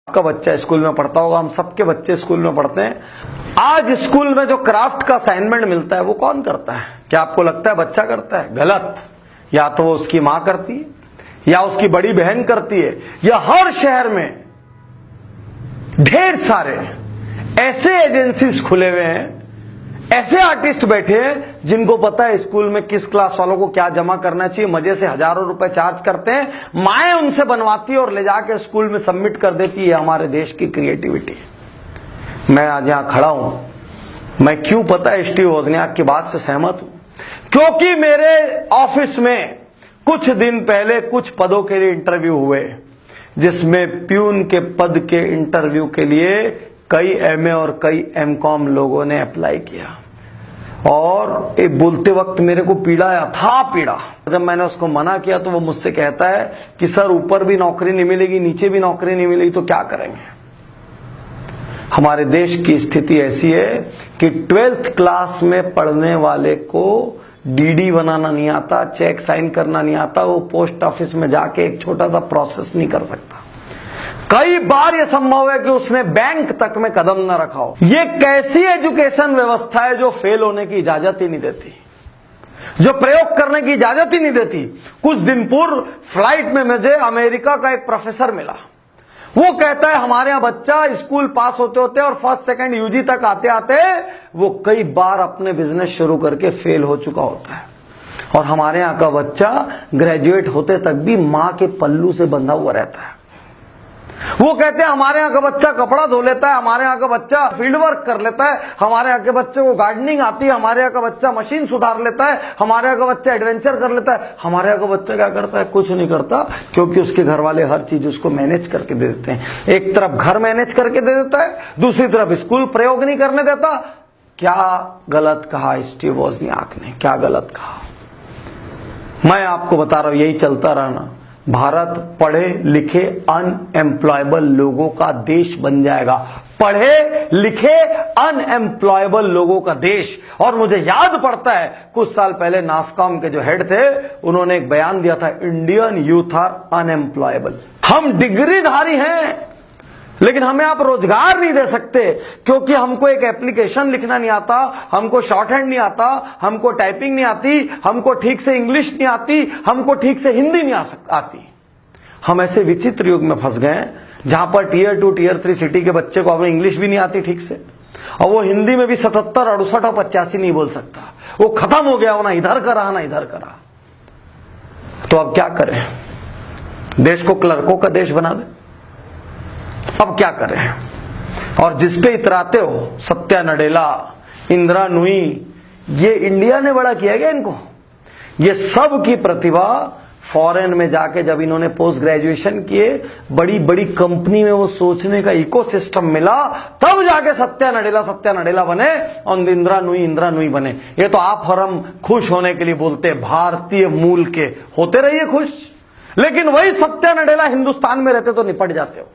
आपका बच्चा स्कूल में पढ़ता होगा, हम सबके बच्चे स्कूल में पढ़ते हैं। आज स्कूल में जो क्राफ्ट का असाइनमेंट मिलता है वो कौन करता है? क्या आपको लगता है बच्चा करता है? गलत। या तो वो उसकी मां करती है, या उसकी बड़ी बहन करती है, या हर शहर में ढेर सारे ऐसे एजेंसीज खुले हुए हैं, ऐसे आर्टिस्ट बैठे हैं जिनको पता है स्कूल में किस क्लास वालों को क्या जमा करना चाहिए। मजे से हजारों रुपए चार्ज करते हैं, माएं उनसे बनवाती है और ले जाके स्कूल में सबमिट कर देती है। हमारे देश की क्रिएटिविटी। मैं आज यहां खड़ा हूं, मैं क्यों पता है स्टीव वोजनियाक की बात से सहमत हूं? क्योंकि मेरे ऑफिस में कुछ दिन पहले कुछ पदों के लिए इंटरव्यू हुए, जिसमें प्यून के पद के इंटरव्यू के लिए कई एमए और कई एमकॉम लोगों ने अप्लाई किया। और एक बोलते वक्त मेरे को पीड़ा था पीड़ा। जब मैंने उसको मना किया तो वो मुझसे कहता है कि सर ऊपर भी नौकरी नहीं मिलेगी, नीचे भी नौकरी नहीं मिलेगी, तो क्या करेंगे? हमारे देश की स्थिति ऐसी है कि 12th क्लास में पढ़ने वाले को डीडी बनाना नहीं आता, चेक साइन करना नहीं आता, वो पोस्ट ऑफिस में जाके एक छोटा सा प्रोसेस नहीं कर सकता। कई बार यह संभव है कि उसने बैंक तक में कदम न रखा हो। ये कैसी एजुकेशन व्यवस्था है जो फेल होने की इजाजत ही नहीं देती, जो प्रयोग करने की इजाजत ही नहीं देती। कुछ दिन पूर्व फ्लाइट में मुझे अमेरिका का एक प्रोफेसर मिला। वो कहता है हमारे यहां बच्चा स्कूल पास होते होते और फर्स्ट सेकंड यूजी तक आते आते वो कई बार अपने बिजनेस शुरू करके फेल हो चुका होता है, और हमारे यहां का बच्चा ग्रेजुएट होते तक भी मां के पल्लू से बंधा हुआ रहता है। वो कहते हैं हमारे यहाँ का बच्चा कपड़ा धो लेता है, हमारे यहाँ का बच्चा फील्ड वर्क कर लेता है, हमारे यहाँ के बच्चे को गार्डनिंग आती है, हमारे यहाँ का बच्चा मशीन सुधार लेता है, हमारे यहाँ का बच्चा एडवेंचर कर लेता है। हमारे यहाँ का बच्चा क्या करता है? कुछ नहीं करता, क्योंकि उसके घर वाले हर चीज उसको मैनेज करके दे देते हैं। एक तरफ घर मैनेज करके दे देता है, दूसरी तरफ स्कूल प्रयोग नहीं करने देता। क्या गलत कहा स्टीव वोजनियाक ने? क्या गलत कहा? मैं आपको बता रहा हूं, यही चलता रहना, भारत पढ़े लिखे अनएम्प्लॉयबल लोगों का देश बन जाएगा। पढ़े लिखे अनएम्प्लॉयबल लोगों का देश। और मुझे याद पड़ता है कुछ साल पहले नासकॉम के जो हेड थे, उन्होंने एक बयान दिया था, इंडियन यूथ आर अनएम्प्लॉयबल। हम डिग्रीधारी हैं लेकिन हमें आप रोजगार नहीं दे सकते, क्योंकि हमको एक एप्लीकेशन लिखना नहीं आता, हमको शॉर्ट हैंड नहीं आता, हमको टाइपिंग नहीं आती, हमको ठीक से इंग्लिश नहीं आती, हमको ठीक से हिंदी नहीं आती। हम ऐसे विचित्र युग में फंस गए जहां पर टियर 2 टियर 3 सिटी के बच्चे को अब इंग्लिश भी नहीं आती ठीक से, और वो हिंदी में भी 77, 68 और 85 नहीं बोल सकता। वो खत्म हो गया, वो ना इधर करा ना इधर करा। तो अब क्या करें? देश को क्लर्कों का देश बना दे? अब क्या करें? और जिसपे इतराते हो, सत्या नडेला, इंदिरा नूई, ये इंडिया ने बड़ा किया गया इनको। ये सब की प्रतिभा फॉरेन में जाके जब इन्होंने पोस्ट ग्रेजुएशन किए, बड़ी बड़ी कंपनी में वो सोचने का इकोसिस्टम मिला, तब जाके सत्या नडेला बने और इंदिरा नूई बने। ये तो आप और हम खुश होने के लिए बोलते, भारतीय मूल के होते रहिए खुश, लेकिन वही सत्या नडेला हिंदुस्तान में रहते तो निपट जाते हो।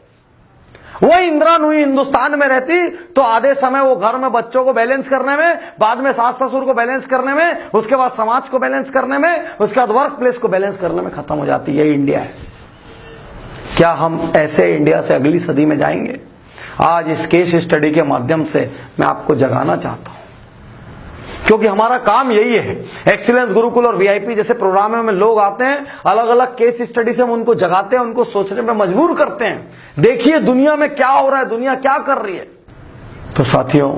वही इंदिरा नूई हिंदुस्तान में रहती तो आधे समय वो घर में बच्चों को बैलेंस करने में, बाद में सास ससुर को बैलेंस करने में, उसके बाद समाज को बैलेंस करने में, उसके बाद वर्क प्लेस को बैलेंस करने में खत्म हो जाती है। ये इंडिया है। क्या हम ऐसे इंडिया से अगली सदी में जाएंगे? आज इस केस स्टडी के माध्यम से मैं आपको जगाना चाहता हूं, क्योंकि हमारा काम यही है। एक्सीलेंस गुरुकुल और वीआईपी जैसे प्रोग्रामों में लोग आते हैं, अलग अलग केस स्टडी से हम उनको जगाते हैं, उनको सोचने में मजबूर करते हैं। देखिए दुनिया में क्या हो रहा है, दुनिया क्या कर रही है। तो साथियों,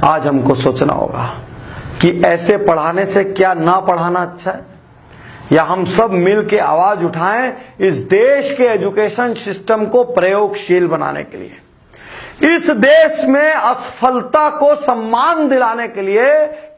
आज हमको सोचना होगा कि ऐसे पढ़ाने से क्या ना पढ़ाना अच्छा है, या हम सब मिल के आवाज उठाएं इस देश के एजुकेशन सिस्टम को प्रयोगशील बनाने के लिए, इस देश में असफलता को सम्मान दिलाने के लिए।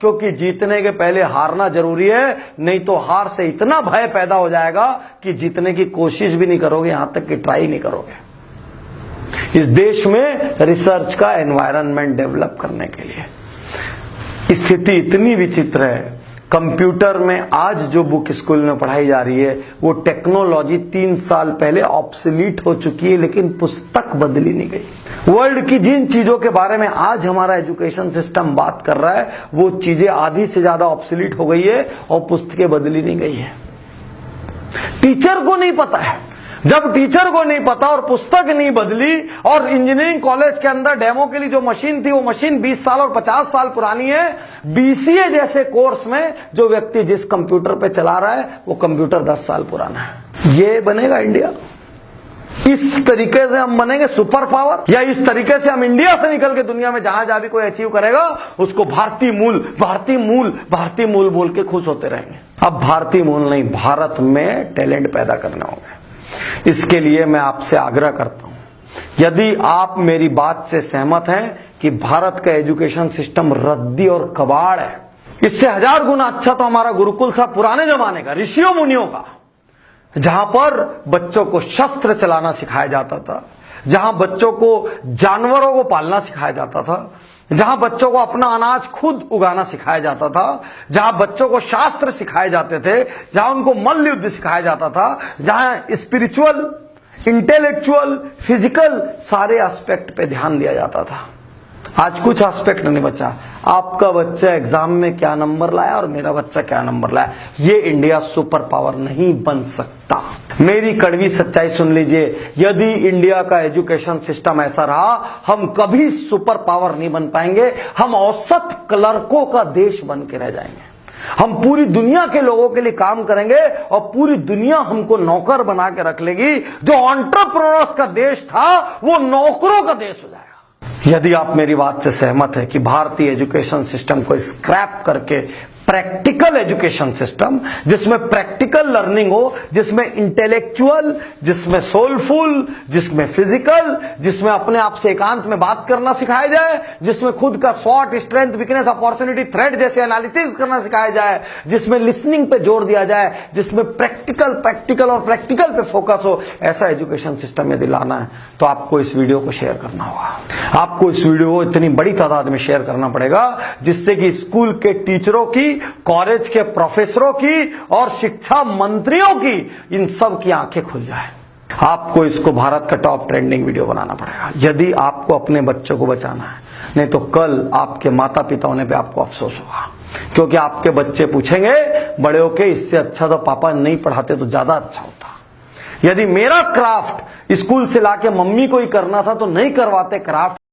क्योंकि जीतने के पहले हारना जरूरी है, नहीं तो हार से इतना भय पैदा हो जाएगा कि जीतने की कोशिश भी नहीं करोगे, यहां तक कि ट्राई नहीं करोगे। इस देश में रिसर्च का एनवायरनमेंट डेवलप करने के लिए स्थिति इतनी विचित्र है। कंप्यूटर में आज जो बुक स्कूल में पढ़ाई जा रही है, वो टेक्नोलॉजी 3 साल पहले ऑब्सोलीट हो चुकी है, लेकिन पुस्तक बदली नहीं गई। वर्ल्ड की जिन चीजों के बारे में आज हमारा एजुकेशन सिस्टम बात कर रहा है, वो चीजें आधी से ज्यादा ऑब्सोलीट हो गई है और पुस्तकें बदली नहीं गई है। टीचर को नहीं पता है, जब टीचर को नहीं पता और पुस्तक नहीं बदली और इंजीनियरिंग कॉलेज के अंदर डेमो के लिए जो मशीन थी वो मशीन 20 साल और 50 साल पुरानी है, बीसीए जैसे कोर्स में जो व्यक्ति जिस कंप्यूटर पे चला रहा है वो कंप्यूटर 10 साल पुराना है। ये बनेगा इंडिया? इस तरीके से हम बनेंगे सुपर पावर, या इस तरीके से हम इंडिया से निकल के दुनिया में जहां भी कोई अचीव करेगा उसको भारतीय मूल भारतीय मूल भारतीय मूल बोल के खुश होते रहेंगे? अब भारतीय मूल नहीं, भारत में टैलेंट पैदा करने होंगे। इसके लिए मैं आपसे आग्रह करता हूं, यदि आप मेरी बात से सहमत हैं कि भारत का एजुकेशन सिस्टम रद्दी और कबाड़ है, इससे 1000 गुना अच्छा तो हमारा गुरुकुल था पुराने जमाने का, ऋषियों मुनियों का, जहां पर बच्चों को शस्त्र चलाना सिखाया जाता था, जहां बच्चों को जानवरों को पालना सिखाया जाता था, जहां बच्चों को अपना अनाज खुद उगाना सिखाया जाता था, जहां बच्चों को शास्त्र सिखाए जाते थे, जहां उनको मल्ल युद्ध सिखाया जाता था, जहां स्पिरिचुअल, इंटेलेक्चुअल, फिजिकल सारे एस्पेक्ट पे ध्यान दिया जाता था। आज कुछ एस्पेक्ट नहीं बचा। आपका बच्चा एग्जाम में क्या नंबर लाया और मेरा बच्चा क्या नंबर लाया, ये इंडिया सुपर पावर नहीं बन सकता। मेरी कड़वी सच्चाई सुन लीजिए, यदि इंडिया का एजुकेशन सिस्टम ऐसा रहा हम कभी सुपर पावर नहीं बन पाएंगे, हम औसत क्लर्कों का देश बन के रह जाएंगे। हम पूरी दुनिया के लोगों के लिए काम करेंगे और पूरी दुनिया हमको नौकर बना के रख लेगी। जो एंटरप्रेन्योर्स का देश था वो नौकरों का देश हो जाएगा। यदि आप मेरी बात से सहमत है कि भारतीय एजुकेशन सिस्टम को स्क्रैप करके प्रैक्टिकल एजुकेशन सिस्टम, जिसमें प्रैक्टिकल लर्निंग हो, जिसमें इंटेलेक्चुअल, जिसमें सोलफुल, जिसमें फिजिकल, जिसमें अपने आप से एकांत में बात करना सिखाया जाए, जिसमें खुद का स्वॉट, स्ट्रेंथ, वीकनेस, अपॉर्चुनिटी, थ्रेट जैसे एनालिसिस करना सिखाया जाए, जिसमें लिसनिंग पे जोर दिया जाए, जिसमें प्रैक्टिकल और प्रैक्टिकल पे फोकस हो, ऐसा एजुकेशन सिस्टम यदि लाना है तो आपको इस वीडियो को शेयर करना होगा। आपको इस वीडियो को इतनी बड़ी तादाद में शेयर करना पड़ेगा जिससे कि स्कूल के टीचरों की, कॉलेज के प्रोफेसरों की और शिक्षा मंत्रियों की, इन सब की आंखें खुल जाए। आपको इसको भारत का टॉप ट्रेंडिंग वीडियो बनाना पड़ेगा यदि आपको अपने बच्चों को बचाना है, नहीं तो कल आपके माता पिता होने पे आपको अफसोस होगा, क्योंकि आपके बच्चे पूछेंगे बड़े होके इससे अच्छा तो पापा नहीं पढ़ाते तो ज्यादा अच्छा होता। यदि मेरा क्राफ्ट स्कूल से लाके मम्मी को ही करना था तो नहीं करवाते क्राफ्ट।